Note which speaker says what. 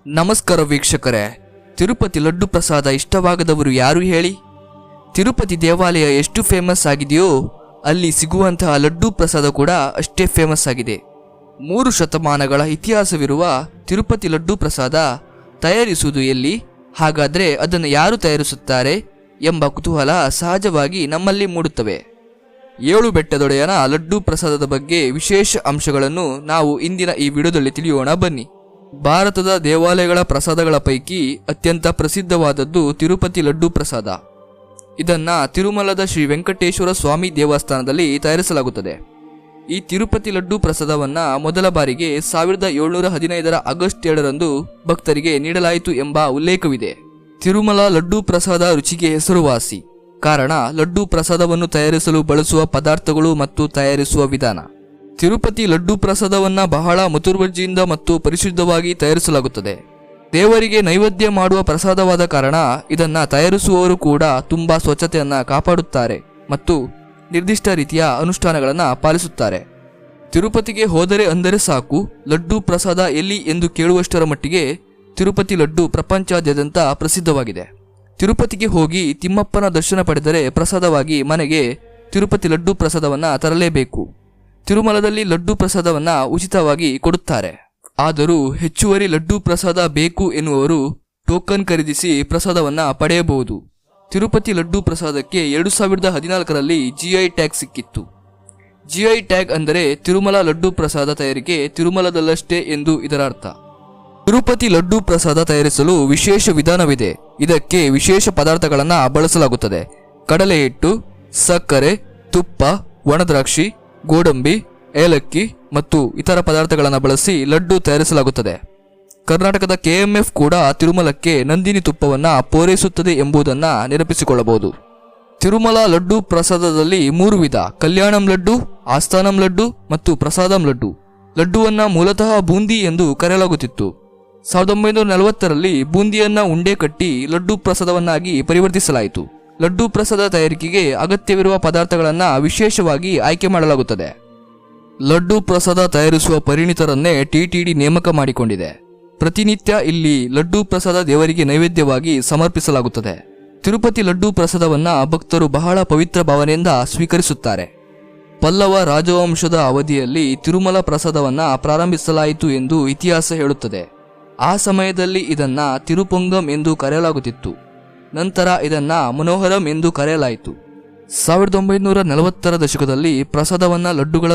Speaker 1: ನಮಸ್ಕಾರ ವೀಕ್ಷಕರೇ, ತಿರುಪತಿ ಲಡ್ಡು ಪ್ರಸಾದ ಇಷ್ಟವಾಗದವರು ಯಾರು ಹೇಳಿ? ತಿರುಪತಿ ದೇವಾಲಯ ಎಷ್ಟು ಫೇಮಸ್ ಆಗಿದೆಯೋ ಅಲ್ಲಿ ಸಿಗುವಂತಹ ಲಡ್ಡು ಪ್ರಸಾದ ಕೂಡ ಅಷ್ಟೇ ಫೇಮಸ್ ಆಗಿದೆ. 3 ಶತಮಾನಗಳ ಇತಿಹಾಸವಿರುವ ತಿರುಪತಿ ಲಡ್ಡು ಪ್ರಸಾದ ತಯಾರಿಸುವುದು ಎಲ್ಲಿ? ಹಾಗಾದರೆ ಅದನ್ನು ಯಾರು ತಯಾರಿಸುತ್ತಾರೆ ಎಂಬ ಕುತೂಹಲ ಸಹಜವಾಗಿ ನಮ್ಮಲ್ಲಿ ಮೂಡುತ್ತವೆ. 7 ಬೆಟ್ಟದೊಡೆಯನ ಲಡ್ಡು ಪ್ರಸಾದದ ಬಗ್ಗೆ ವಿಶೇಷ ಅಂಶಗಳನ್ನು ನಾವು ಇಂದಿನ ಈ ವಿಡಿಯೋದಲ್ಲಿ ತಿಳಿಯೋಣ ಬನ್ನಿ. ಭಾರತದ ದೇವಾಲಯಗಳ ಪ್ರಸಾದಗಳ ಪೈಕಿ ಅತ್ಯಂತ ಪ್ರಸಿದ್ಧವಾದದ್ದು ತಿರುಪತಿ ಲಡ್ಡು ಪ್ರಸಾದ. ಇದನ್ನ ತಿರುಮಲದ ಶ್ರೀ ವೆಂಕಟೇಶ್ವರ ಸ್ವಾಮಿ ದೇವಸ್ಥಾನದಲ್ಲಿ ತಯಾರಿಸಲಾಗುತ್ತದೆ. ಈ ತಿರುಪತಿ ಲಡ್ಡು ಪ್ರಸಾದವನ್ನ ಮೊದಲ ಬಾರಿಗೆ 1715 ಆಗಸ್ಟ್ 2ರಂದು ಭಕ್ತರಿಗೆ ನೀಡಲಾಯಿತು ಎಂಬ ಉಲ್ಲೇಖವಿದೆ. ತಿರುಮಲ ಲಡ್ಡು ಪ್ರಸಾದ ರುಚಿಗೆ ಹೆಸರುವಾಸಿ. ಕಾರಣ ಲಡ್ಡು ಪ್ರಸಾದವನ್ನು ತಯಾರಿಸಲು ಬಳಸುವ ಪದಾರ್ಥಗಳು ಮತ್ತು ತಯಾರಿಸುವ ವಿಧಾನ. ತಿರುಪತಿ ಲಡ್ಡು ಪ್ರಸಾದವನ್ನ ಬಹಳ ಮುತುವರ್ಜಿಯಿಂದ ಮತ್ತು ಪರಿಶುದ್ಧವಾಗಿ ತಯಾರಿಸಲಾಗುತ್ತದೆ. ದೇವರಿಗೆ ನೈವೇದ್ಯ ಮಾಡುವ ಪ್ರಸಾದವಾದ ಕಾರಣ ಇದನ್ನ ತಯಾರಿಸುವವರು ಕೂಡ ತುಂಬಾ ಸ್ವಚ್ಛತೆಯನ್ನ ಕಾಪಾಡುತ್ತಾರೆ ಮತ್ತು ನಿರ್ದಿಷ್ಟ ರೀತಿಯ ಅನುಷ್ಠಾನಗಳನ್ನು ಪಾಲಿಸುತ್ತಾರೆ. ತಿರುಪತಿಗೆ ಹೋದರೆ ಅಂದರೆ ಸಾಕು, ಲಡ್ಡು ಪ್ರಸಾದ ಎಲ್ಲಿ ಎಂದು ಕೇಳುವಷ್ಟರ ಮಟ್ಟಿಗೆ ತಿರುಪತಿ ಲಡ್ಡು ಪ್ರಪಂಚಾದ್ಯಂತ ಪ್ರಸಿದ್ಧವಾಗಿದೆ. ತಿರುಪತಿಗೆ ಹೋಗಿ ತಿಮ್ಮಪ್ಪನ ದರ್ಶನ ಪಡೆದರೆ ಪ್ರಸಾದವಾಗಿ ಮನೆಗೆ ತಿರುಪತಿ ಲಡ್ಡು ಪ್ರಸಾದವನ್ನ ತರಲೇಬೇಕು. ತಿರುಮಲದಲ್ಲಿ ಲಡ್ಡು ಪ್ರಸಾದವನ್ನ ಉಚಿತವಾಗಿ ಕೊಡುತ್ತಾರೆ. ಆದರೂ ಹೆಚ್ಚುವರಿ ಲಡ್ಡು ಪ್ರಸಾದ ಬೇಕು ಎನ್ನುವರು ಟೋಕನ್ ಖರೀದಿಸಿ ಪ್ರಸಾದವನ್ನ ಪಡೆಯಬಹುದು. ತಿರುಪತಿ ಲಡ್ಡು ಪ್ರಸಾದಕ್ಕೆ 2014ರಲ್ಲಿ GI ಟ್ಯಾಗ್ ಸಿಕ್ಕಿತ್ತು. GI ಟ್ಯಾಗ್ ಅಂದರೆ ತಿರುಮಲ ಲಡ್ಡು ಪ್ರಸಾದ ತಯಾರಿಕೆ ತಿರುಮಲದಲ್ಲಷ್ಟೇ ಎಂದು ಇದರ ಅರ್ಥ. ತಿರುಪತಿ ಲಡ್ಡು ಪ್ರಸಾದ ತಯಾರಿಸಲು ವಿಶೇಷ ವಿಧಾನವಿದೆ. ಇದಕ್ಕೆ ವಿಶೇಷ ಪದಾರ್ಥಗಳನ್ನು ಬಳಸಲಾಗುತ್ತದೆ. ಕಡಲೆ ಹಿಟ್ಟು, ಸಕ್ಕರೆ, ತುಪ್ಪ, ಒಣದ್ರಾಕ್ಷಿ, ಗೋಡಂಬಿ, ಏಲಕ್ಕಿ ಮತ್ತು ಇತರ ಪದಾರ್ಥಗಳನ್ನು ಬಳಸಿ ಲಡ್ಡು ತಯಾರಿಸಲಾಗುತ್ತದೆ. ಕರ್ನಾಟಕದ KMF ಕೂಡ ತಿರುಮಲಕ್ಕೆ ನಂದಿನಿ ತುಪ್ಪವನ್ನು ಪೂರೈಸುತ್ತದೆ ಎಂಬುದನ್ನು ನೆನಪಿಸಿಕೊಳ್ಳಬಹುದು. ತಿರುಮಲ ಲಡ್ಡು ಪ್ರಸಾದದಲ್ಲಿ 3 ವಿಧ: ಕಲ್ಯಾಣಂ ಲಡ್ಡು, ಆಸ್ಥಾನಂ ಲಡ್ಡು ಮತ್ತು ಪ್ರಸಾದಂ ಲಡ್ಡು. ಲಡ್ಡುವನ್ನ ಮೂಲತಃ ಬೂಂದಿ ಎಂದು ಕರೆಯಲಾಗುತ್ತಿತ್ತು. 1940ರಲ್ಲಿ ಬೂಂದಿಯನ್ನ ಉಂಡೆ ಕಟ್ಟಿ ಲಡ್ಡು ಪ್ರಸಾದವನ್ನಾಗಿ ಪರಿವರ್ತಿಸಲಾಯಿತು. ಲಡ್ಡು ಪ್ರಸಾದ ತಯಾರಿಕೆಗೆ ಅಗತ್ಯವಿರುವ ಪದಾರ್ಥಗಳನ್ನು ವಿಶೇಷವಾಗಿ ಆಯ್ಕೆ ಮಾಡಲಾಗುತ್ತದೆ. ಲಡ್ಡು ಪ್ರಸಾದ ತಯಾರಿಸುವ ಪರಿಣಿತರನ್ನೇ TTD ನೇಮಕ ಮಾಡಿಕೊಂಡಿದೆ. ಪ್ರತಿನಿತ್ಯ ಇಲ್ಲಿ ಲಡ್ಡು ಪ್ರಸಾದ ದೇವರಿಗೆ ನೈವೇದ್ಯವಾಗಿ ಸಮರ್ಪಿಸಲಾಗುತ್ತದೆ. ತಿರುಪತಿ ಲಡ್ಡು ಪ್ರಸಾದವನ್ನ ಭಕ್ತರು ಬಹಳ ಪವಿತ್ರ ಭಾವನೆಯಿಂದ ಸ್ವೀಕರಿಸುತ್ತಾರೆ. ಪಲ್ಲವ ರಾಜವಂಶದ ಅವಧಿಯಲ್ಲಿ ತಿರುಮಲ ಪ್ರಸಾದವನ್ನ ಪ್ರಾರಂಭಿಸಲಾಯಿತು ಎಂದು ಇತಿಹಾಸ ಹೇಳುತ್ತದೆ. ಆ ಸಮಯದಲ್ಲಿ ಇದನ್ನ ತಿರುಪೊಂಗಂ ಎಂದು ಕರೆಯಲಾಗುತ್ತಿತ್ತು. ನಂತರ ಇದನ್ನ ಮನೋಹರಂ ಎಂದು ಕರೆಯಲಾಯಿತು. 1940ರ ದಶಕದಲ್ಲಿ ಪ್ರಸಾದವನ್ನ ಲಡ್ಡುಗಳ